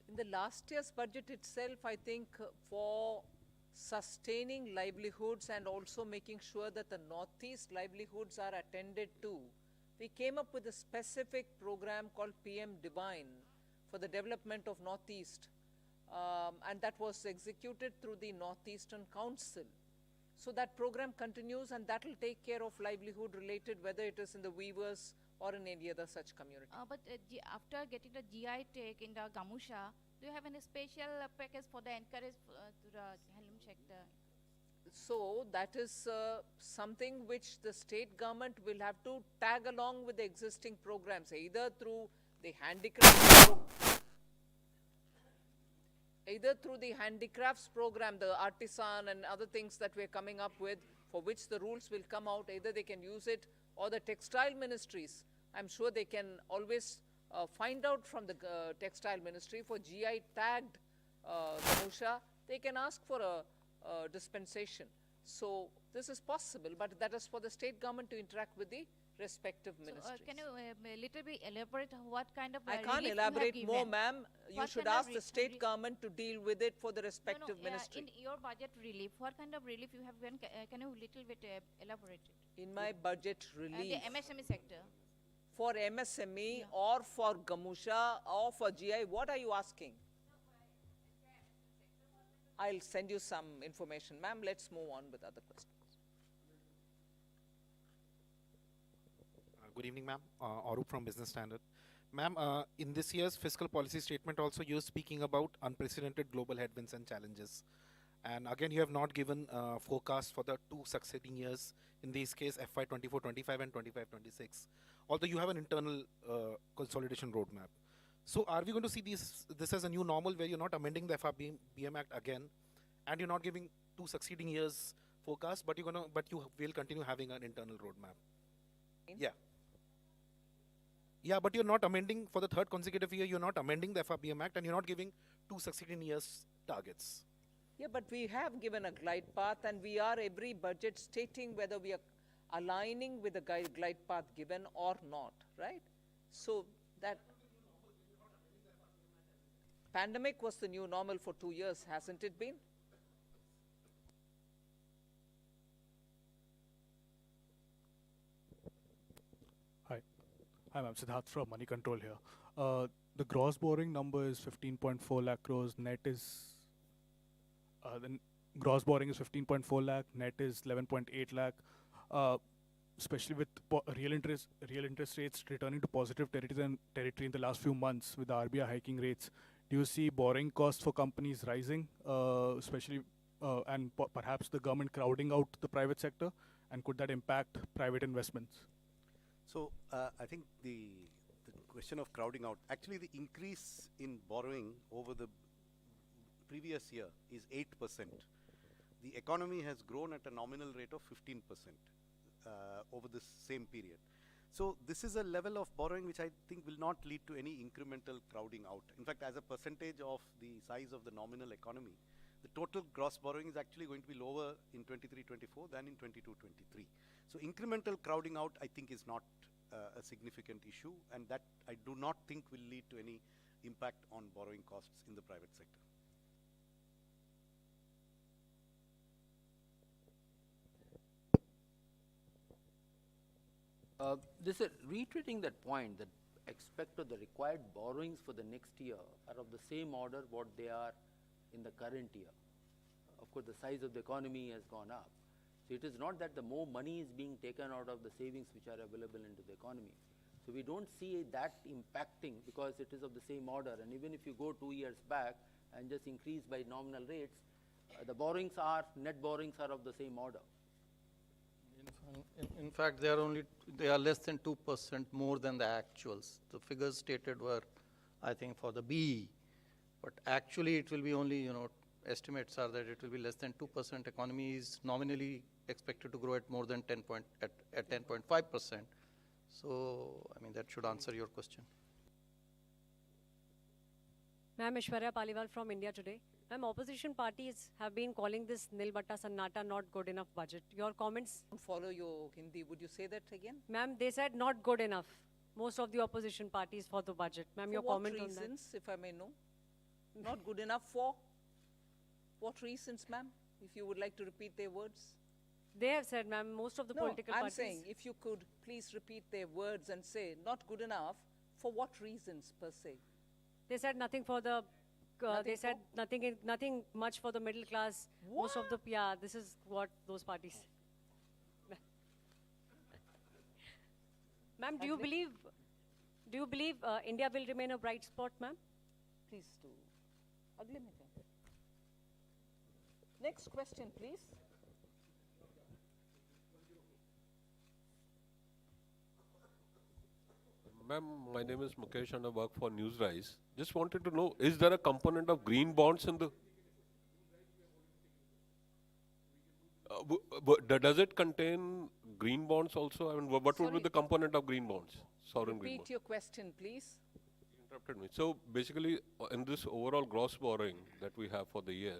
In the last year's budget itself, I think for sustaining livelihoods and also making sure that the northeast livelihoods are attended to, we came up with a specific program called PM Divine for the development of Northeast. And that was executed through the Northeastern Council. So that program continues, and that will take care of livelihood related, whether it is in the weavers or in any other such community. But after getting the GI tag in the Gamusha, do you have any special package for the encourage to the handloom sector? So that is something which the state government will have to tag along with the existing programs, either through the handicrafts program, the artisan and other things that we're coming up with, for which the rules will come out. Either they can use it, or the textile ministries. I'm sure they can always find out from the textile ministry for GI tagged Gamusha. They can ask for a dispensation. So this is possible, but that is for the state government to interact with the respective ministries. Can you little bit elaborate what kind of I can't relief you have elaborate more, given? ma'am. You What should kind of ask the state government to deal with it for the respective ministry. In your budget relief, what kind of relief you have given? Can you little bit elaborate it? In my budget relief, The MSME sector. for MSME or for Gamusha or for GI, what are you asking? I'll send you some information, ma'am. Let's move on with other questions. Good evening, ma'am. Arup from Business Standard. Ma'am, in this year's fiscal policy statement also you're speaking about unprecedented global headwinds and challenges. And again, you have not given forecast for the two succeeding years, in this case FY 24-25 and 25-26, although you have an internal consolidation roadmap. So are we going to see this as a new normal where you're not amending the FRBM Act again, and you're not giving two succeeding years forecast, but you will continue having an internal roadmap? Yeah. Yeah, but you're not amending for the third consecutive year, you're not amending the FRBM Act, and you're not giving two succeeding years targets. Yeah, but we have given a glide path, and we are every budget stating whether we are aligning with the glide path given or not, right? So that pandemic was the new normal for 2 years, hasn't it been? Hi, I'm Siddharth from Money Control here. The gross borrowing number is 15.4 lakh crores, net is gross borrowing is 15.4 lakh, net is 11.8 lakh. Especially with real interest rates returning to positive territory in the last few months with the RBI hiking rates, do you see borrowing costs for companies rising, especially and perhaps the government crowding out the private sector, and could that impact private investments? So I think the question of crowding out, actually the increase in borrowing over the previous year is 8%. The economy has grown at a nominal rate of 15%. Over this same period. So this is a level of borrowing which I think will not lead to any incremental crowding out. In fact, as a percentage of the size of the nominal economy, the total gross borrowing is actually going to be lower in 23-24 than in 22-23. So incremental crowding out, I think, is not a significant issue, and that I do not think will lead to any impact on borrowing costs in the private sector. This is reiterating that point that the required borrowings for the next year are of the same order what they are in the current year. Of course, the size of the economy has gone up. So it is not that the more money is being taken out of the savings which are available into the economy. So we don't see that impacting because it is of the same order. And even if you go 2 years back and just increase by nominal rates, the net borrowings are of the same order. In fact, they are less than 2% more than the actuals. The figures stated were, I think, for the BE, but actually it will be only, estimates are that it will be less than 2%. Economy is nominally expected to grow at more than 10.5%. So, I mean, that should answer your question. Ma'am, Ishwarya Paliwal from India Today. Ma'am, opposition parties have been calling this Nil Batta Sannata not good enough budget. Your comments? I don't follow your Hindi. Would you say that again? Ma'am, they said not good enough. Most of the opposition parties for the budget. Ma'am, your comment on that? For what reasons, if I may know? Not good enough for? What reasons, ma'am? If you would like to repeat their words. They have said, ma'am, most of the No, political I'm parties. saying if you could please repeat their words and say not good enough, for what reasons per se? They said nothing for the. They said nothing much for the middle class. Most of the this is what those parties. Ma'am, do you believe India will remain a bright spot, ma'am? Please do. Agle mein kya? Next question, please. Ma'am, my name is Mukesh and I work for Newsrise. Just wanted to know, is there a component of green bonds in the... does it contain green bonds also? I mean, what would be the component of green bonds? Sovereign green bonds. Repeat your question, please. Interrupted me. So basically, in this overall gross borrowing that we have for the year,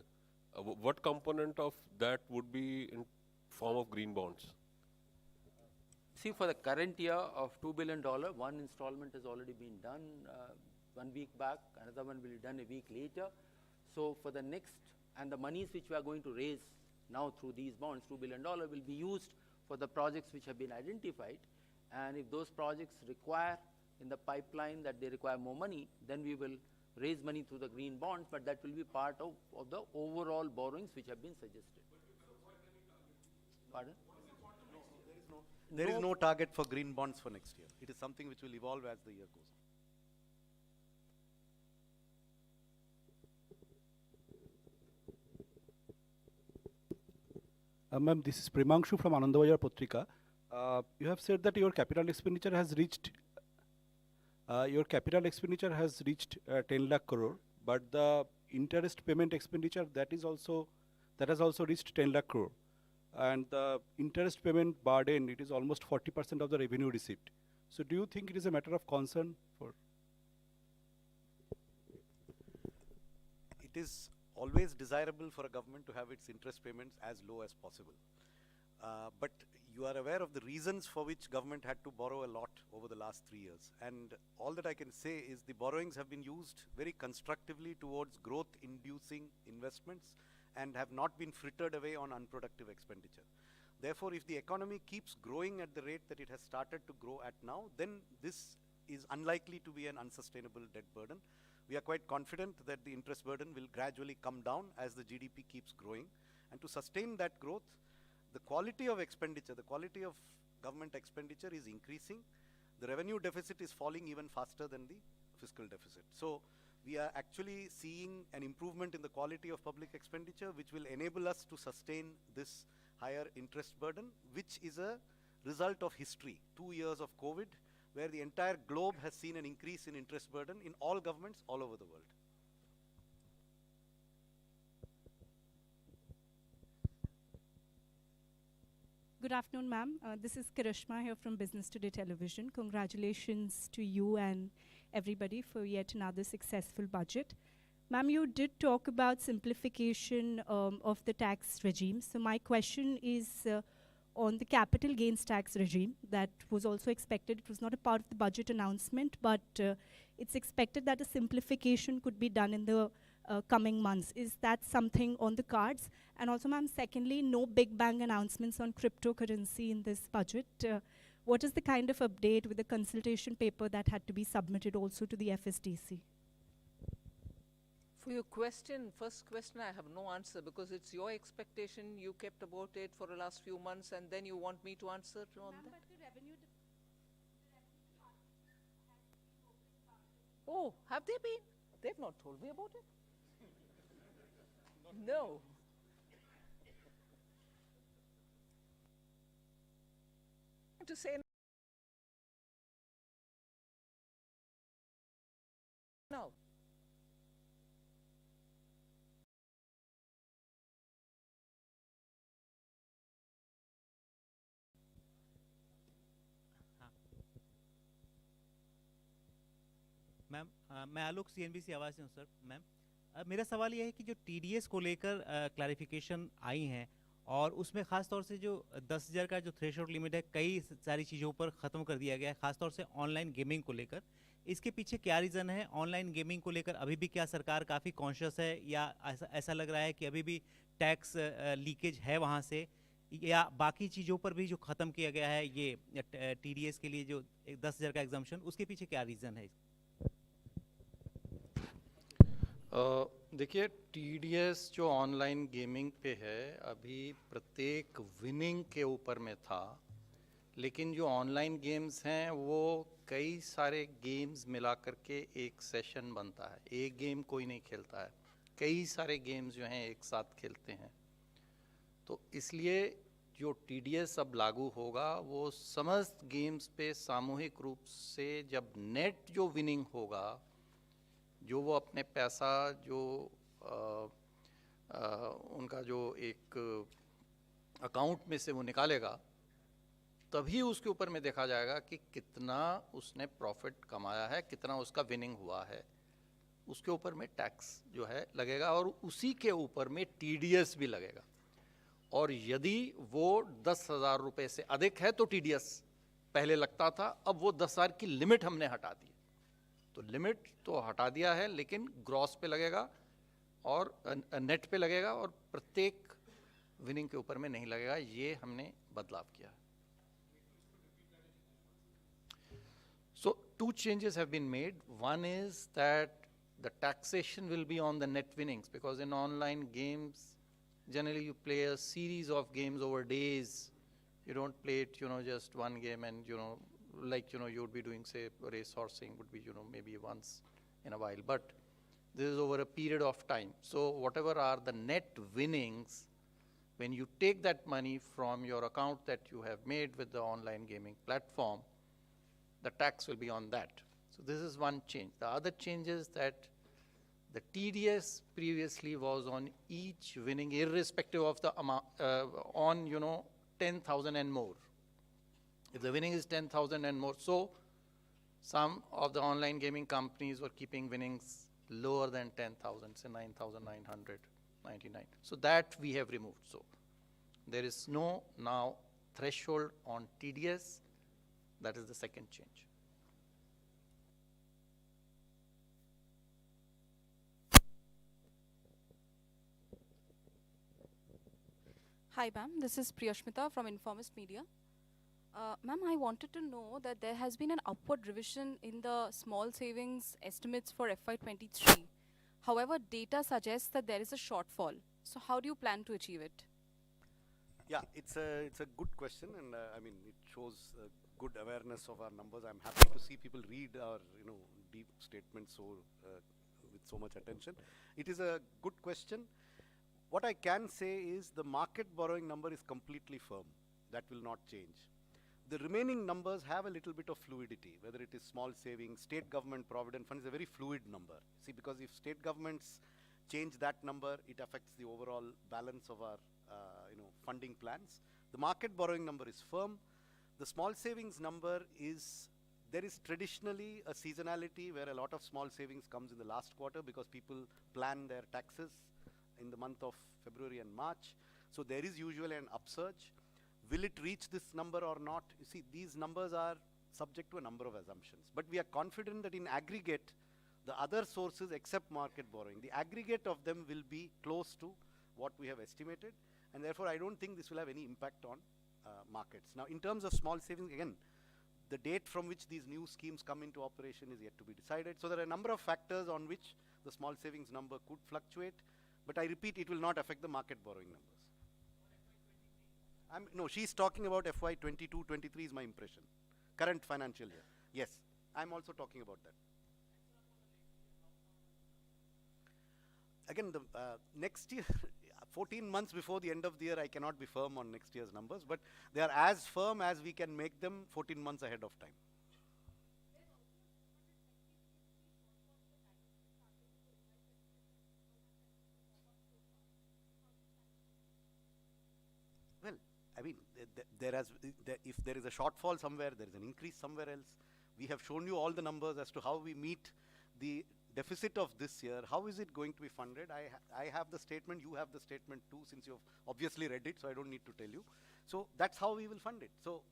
what component of that would be in form of green bonds? See, for the current year of $2 billion, one installment has already been done 1 week back, another one will be done a week later. So for the next, and the monies which we are going to raise now through these bonds, $2 billion, will be used for the projects which have been identified. And if those projects require in the pipeline that they require more money, then we will raise money through the green bonds, but that will be part of the overall borrowings which have been suggested. Pardon? There is no target for green bonds for next year. It is something which will evolve as the year goes on. Ma'am, this is Primangshu from Anandabajar Patrika. You have said that your capital expenditure has reached 10 lakh crore, but the interest payment expenditure has also reached 10 lakh crore. And the interest payment burden, it is almost 40% of the revenue received. So do you think it is a matter of concern for? It is always desirable for a government to have its interest payments as low as possible. But you are aware of the reasons for which government had to borrow a lot over the last 3 years. And all that I can say is the borrowings have been used very constructively towards growth-inducing investments and have not been frittered away on unproductive expenditure. Therefore, if the economy keeps growing at the rate that it has started to grow at now, then this is unlikely to be an unsustainable debt burden. We are quite confident that the interest burden will gradually come down as the GDP keeps growing. And to sustain that growth, the quality of expenditure, the quality of government expenditure is increasing. The revenue deficit is falling even faster than the fiscal deficit. So we are actually seeing an improvement in the quality of public expenditure, which will enable us to sustain this higher interest burden, which is a result of history, 2 years of COVID, where the entire globe has seen an increase in interest burden in all governments all over the world. Good afternoon, ma'am. This is Karishma here from Business Today Television. Congratulations to you and everybody for yet another successful budget. Ma'am, you did talk about simplification of the tax regime. So my question is on the capital gains tax regime that was also expected. It was not a part of the budget announcement, but it's expected that a simplification could be done in the coming months. Is that something on the cards? And also, ma'am, secondly, no big bang announcements on cryptocurrency in this budget. What is the kind of update with the consultation paper that had to be submitted also to the FSDC? For your question, first question, I have no answer because it's your expectation. You kept about it for the last few months and then you want me to answer on that? Oh, have they been? They've not told me about it. No. To say no. Ma'am मैं आलोक CNBC आवाज़ से हूँ sir. Ma'am मेरा सवाल ये है कि जो TDS को लेकर क्लैरिफिकेशन आई हैं और उसमें ख़ास तौर से जो 10,000 का जो थ्रेशोल्ड लिमिट है कई सारी चीज़ों पर ख़त्म कर दिया गया है, ख़ास तौर से ऑनलाइन गेमिंग को लेकर। इसके पीछे क्या रीज़न है? ऑनलाइन गेमिंग को लेकर अभी भी क्या सरकार काफ़ी कॉन्शियस है या ऐसा लग रहा है कि अभी भी टैक्स लीकेज है वहाँ से? या बाकी चीज़ों पर भी जो ख़त्म किया गया है ये TDS के लिए जो 10,000 का एग्जाम्पशन, उसके पीछे क्या रीज़न है? देखिए, TDS जो ऑनलाइन गेमिंग पे है, अभी प्रत्येक विनिंग के ऊपर में था, लेकिन जो ऑनलाइन गेम्स हैं वो कई सारे गेम्स मिला करके एक सेशन बनता है। एक गेम कोई नहीं खेलता है, कई सारे गेम्स जो हैं एक साथ खेलते हैं। तो इसलिए जो TDS अब लागू होगा वो समस्त गेम्स पे सामूहिक रूप से जब नेट जो विनिंग होगा, जो वो अपने पैसा जो उनका जो एक अकाउंट में से वो निकालेगा, तभी उसके ऊपर में देखा जाएगा कि कितना उसने प्रॉफिट कमाया है, कितना उसका विनिंग हुआ है। उसके ऊपर में टैक्स जो है लगेगा और उसी के ऊपर में TDS भी लगेगा। और यदि वो 10,000 रुपये से अधिक है तो TDS पहले लगता था, अब वो 10,000 की लिमिट हमने हटा दी। तो लिमिट तो हटा दिया है, लेकिन ग्रॉस पे लगेगा और नेट पे लगेगा और प्रत्येक विनिंग के ऊपर में नहीं लगेगा। ये हमने बदलाव किया है। So 2 changes have been made. One is that the taxation will be on the net winnings, because in online games generally you play a series of games over days. You don't play it, just one game and, like, you would be doing, say, race horsing would be, maybe once in a while. But this is over a period of time. So whatever are the net winnings, when you take that money from your account that you have made with the online gaming platform, the tax will be on that. So this is one change. The other change is that the TDS previously was on each winning, irrespective of the amount, on 10,000 and more. If the winning is 10,000 and more, so some of the online gaming companies were keeping winnings lower than 10,000, say 9,999. So that we have removed. So there is no now threshold on TDS. That is the second change. Hi, ma'am. This is Priyashmita from Informist Media. Ma'am, I wanted to know that there has been an upward revision in the small savings estimates for FY23. However, data suggests that there is a shortfall. So how do you plan to achieve it? Yeah, it's a good question, and I mean, it shows good awareness of our numbers. I'm happy to see people read our deep statements with so much attention. It is a good question. What I can say is the market borrowing number is completely firm. That will not change. The remaining numbers have a little bit of fluidity, whether it is small savings, state government provident fund is a very fluid number. See, because if state governments change that number, it affects the overall balance of our funding plans. The market borrowing number is firm. The small savings number is, there is traditionally a seasonality where a lot of small savings comes in the last quarter because people plan their taxes in the month of February and March. So there is usually an upsurge. Will it reach this number or not? You see, these numbers are subject to a number of assumptions. But we are confident that in aggregate, the other sources except market borrowing, the aggregate of them will be close to what we have estimated. And therefore, I don't think this will have any impact on markets. Now, in terms of small savings, again, the date from which these new schemes come into operation is yet to be decided. So there are a number of factors on which the small savings number could fluctuate. But I repeat, it will not affect the market borrowing numbers. No, she's talking about FY22-23 is my impression. Current financial year. Yes, I'm also talking about that. Again, the next year, 14 months before the end of the year, I cannot be firm on next year's numbers, but they are as firm as we can make them 14 months ahead of time. Well, I mean, if there is a shortfall somewhere, there is an increase somewhere else. We have shown you all the numbers as to how we meet the deficit of this year. How is it going to be funded? I have the statement, you have the statement too, since you've obviously read it, so I don't need to tell you. So that's how we will fund it. So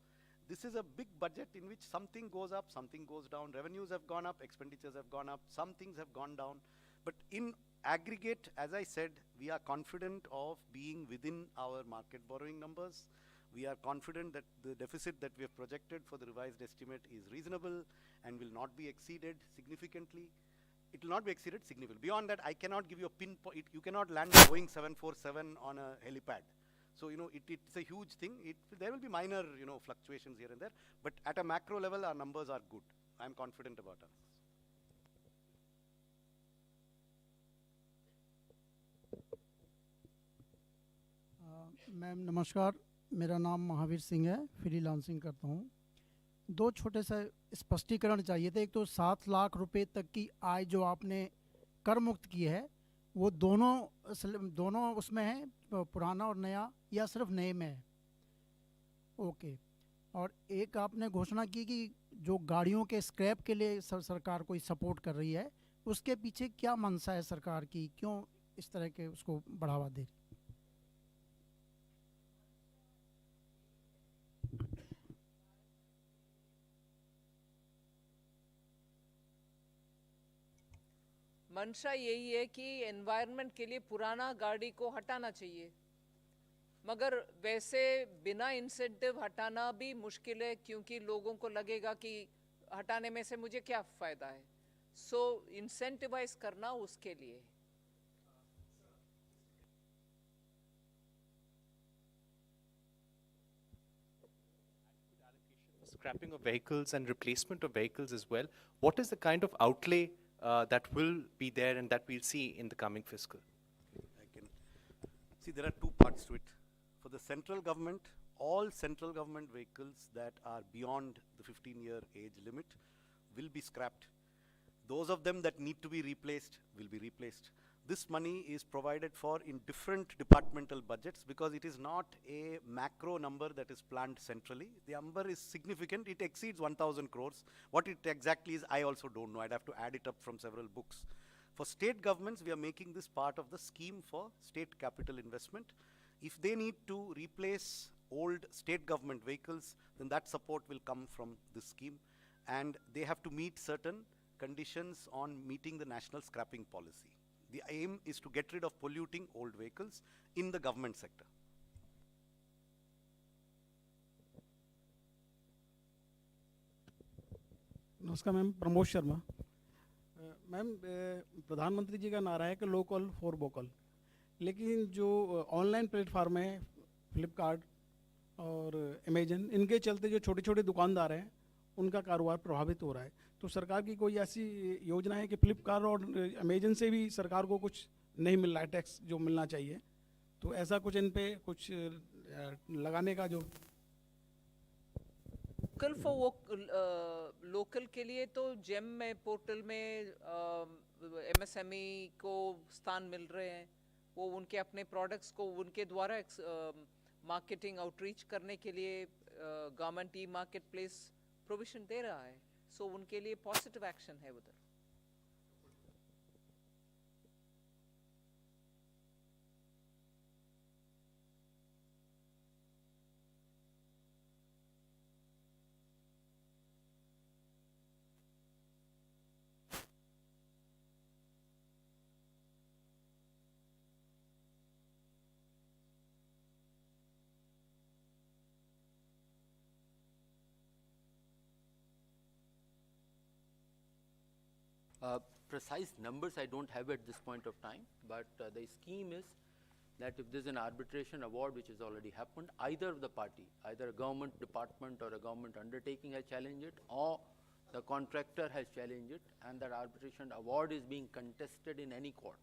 this is a big budget in which something goes up, something goes down. Revenues have gone up, expenditures have gone up, some things have gone down. But in aggregate, as I said, we are confident of being within our market borrowing numbers. We are confident that the deficit that we have projected for the revised estimate is reasonable and will not be exceeded significantly. It will not be exceeded significantly. Beyond that, I cannot give you a pinpoint. You cannot land a Boeing 747 on a helipad. So, it's a huge thing. There will be minor, fluctuations here and there. But at a macro level, our numbers are good. I'm confident about us. Ma'am नमस्कार, मेरा नाम महावीर सिंह है, freelancing करता हूँ। दो छोटे से स्पष्टीकरण चाहिए थे। एक तो 7 लाख रुपए तक की आय जो आपने कर मुक्त की है, वो दोनों उसमें है, पुराना और नया, या सिर्फ नए में है? ओके। और एक आपने घोषणा की कि जो गाड़ियों के स्क्रैप के लिए सरकार कोई सपोर्ट कर रही है, उसके पीछे क्या मंशा है सरकार की? क्यों इस तरह के उसको बढ़ावा दे रही? मंशा यही है कि एनवायरनमेंट के लिए पुराना गाड़ी को हटाना चाहिए, मगर वैसे बिना इंसेंटिव हटाना भी मुश्किल है, क्योंकि लोगों को लगेगा कि हटाने में से मुझे क्या फ़ायदा है। सो इंसेंटिवाइज करना उसके लिए। Scrapping of vehicles and replacement of vehicles as well. What is the kind of outlay that will be there and that we'll see in the coming fiscal? See, there are two parts to it. For the central government, all central government vehicles that are beyond the 15-year age limit will be scrapped. Those of them that need to be replaced will be replaced. This money is provided for in different departmental budgets because it is not a macro number that is planned centrally. The number is significant. It exceeds 1,000 crores. What it exactly is, I also don't know. I'd have to add it up from several books. For state governments, we are making this part of the scheme for state capital investment. If they need to replace old state government vehicles, then that support will come from this scheme. And they have to meet certain conditions on meeting the national scrapping policy. The aim is to get rid of polluting old vehicles in the government sector. नमस्कार ma'am, Pramod Sharma. Ma'am, प्रधानमंत्री जी का नारा है कि local for vocal, लेकिन जो online platform है, फ्लिपकार्ट और अमेजन, इनके चलते जो छोटे छोटे दुकानदार हैं उनका कारोबार प्रभावित हो रहा है। तो सरकार की कोई ऐसी योजना है कि फ्लिपकार्ट और अमेजन से भी सरकार को कुछ नहीं मिल रहा है टैक्स जो मिलना चाहिए, तो ऐसा कुछ इन पे कुछ लगाने का जो लोकल के लिए तो जेम में पोर्टल में एमएसएमई को स्थान मिल रहे हैं। वो उनके अपने प्रोडक्ट्स को उनके द्वारा मार्केटिंग आउटरीच करने के लिए government e market place provision दे रहा है। सो उनके लिए पॉजिटिव एक्शन है उधर। Precise numbers I don't have at this point of time, but the scheme is that if there's an arbitration award which has already happened, either of the party, either a government department or a government undertaking has challenged it, or the contractor has challenged it, and that arbitration award is being contested in any court,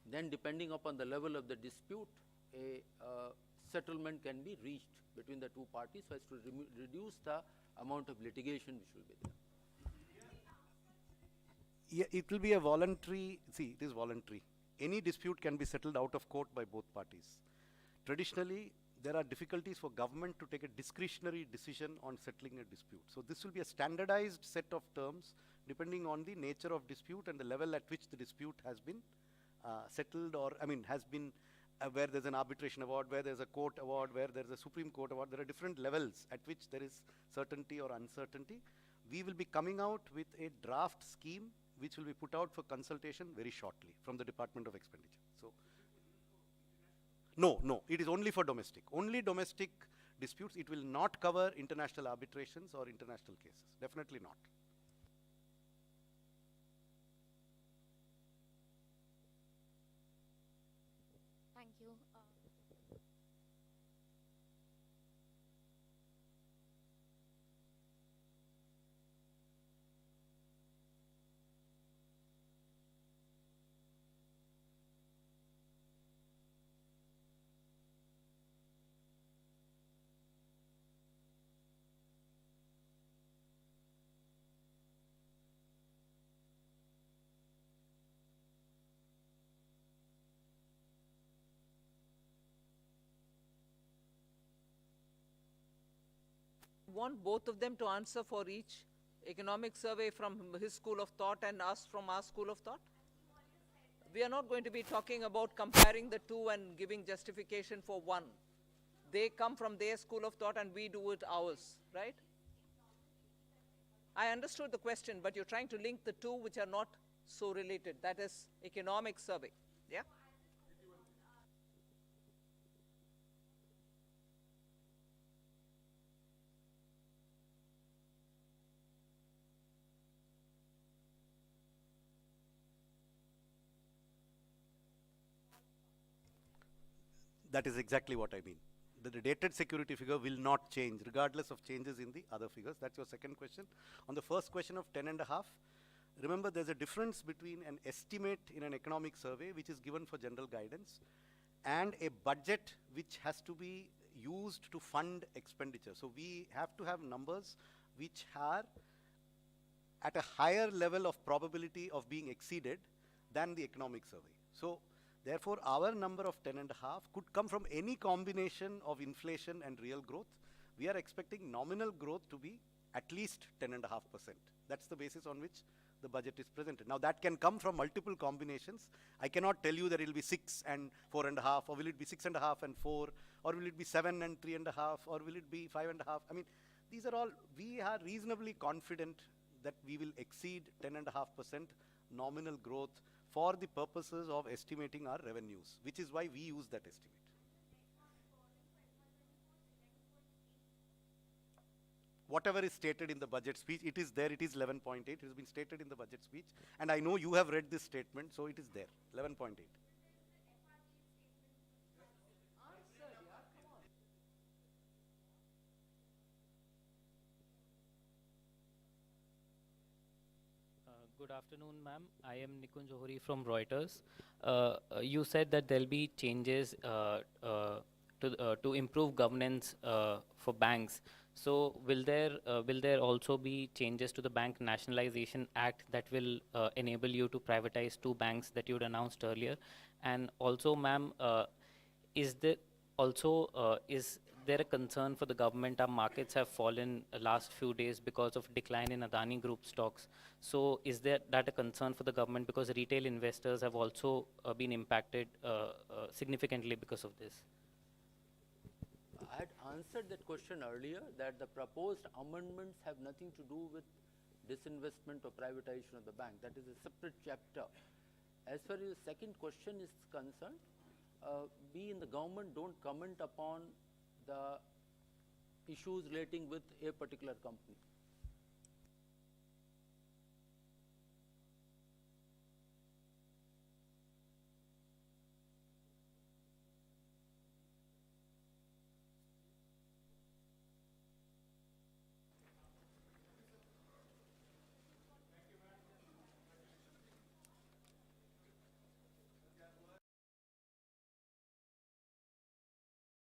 then depending upon the level of the dispute, a settlement can be reached between the two parties so as to reduce the amount of litigation which will be there. Yeah, it will be a voluntary, see, it is voluntary. Any dispute can be settled out of court by both parties. Traditionally, there are difficulties for government to take a discretionary decision on settling a dispute. So this will be a standardized set of terms depending on the nature of dispute and the level at which the dispute has been settled, or has been where there's an arbitration award, where there's a court award, where there's a Supreme Court award. There are different levels at which there is certainty or uncertainty. We will be coming out with a draft scheme which will be put out for consultation very shortly from the Department of Expenditure. So, no, it is only for domestic. Only domestic disputes. It will not cover international arbitrations or international cases. Definitely not. Thank you. Want both of them to answer for each economic survey from his school of thought and us from our school of thought? We are not going to be talking about comparing the two and giving justification for one. They come from their school of thought and we do it ours, right? I understood the question, but you're trying to link the two which are not so related. That is economic survey, yeah? That is exactly what I mean. The dated security figure will not change regardless of changes in the other figures. That's your second question. On the first question of 10.5, remember there's a difference between an estimate in an economic survey which is given for general guidance and a budget which has to be used to fund expenditure. So we have to have numbers which are at a higher level of probability of being exceeded than the economic survey. So therefore, our number of 10.5 could come from any combination of inflation and real growth. We are expecting nominal growth to be at least 10.5%. That's the basis on which the budget is presented. Now that can come from multiple combinations. I cannot tell you that it will be 6 and 4.5, or will it be 6.5 and 4, or will it be 7 and 3.5, or will it be 5.5? I mean, these are all, we are reasonably confident that we will exceed 10.5% nominal growth for the purposes of estimating our revenues, which is why we use that estimate. Whatever is stated in the budget speech, it is there, it is 11.8, it has been stated in the budget speech, and I know you have read this statement, so it is there, 11.8. Good afternoon, ma'am. I am Nikun Johari from Reuters. You said that there'll be changes to improve governance for banks. So will there also be changes to the Bank Nationalization Act that will enable you to privatize 2 banks that you'd announced earlier? And also, ma'am, is there a concern for the government? Our markets have fallen last few days because of decline in Adani Group stocks. So is that a concern for the government, because retail investors have also been impacted significantly because of this? I had answered that question earlier, that the proposed amendments have nothing to do with disinvestment or privatization of the bank. That is a separate chapter. As far as the second question is concerned, we in the government don't comment upon the issues relating with a particular company.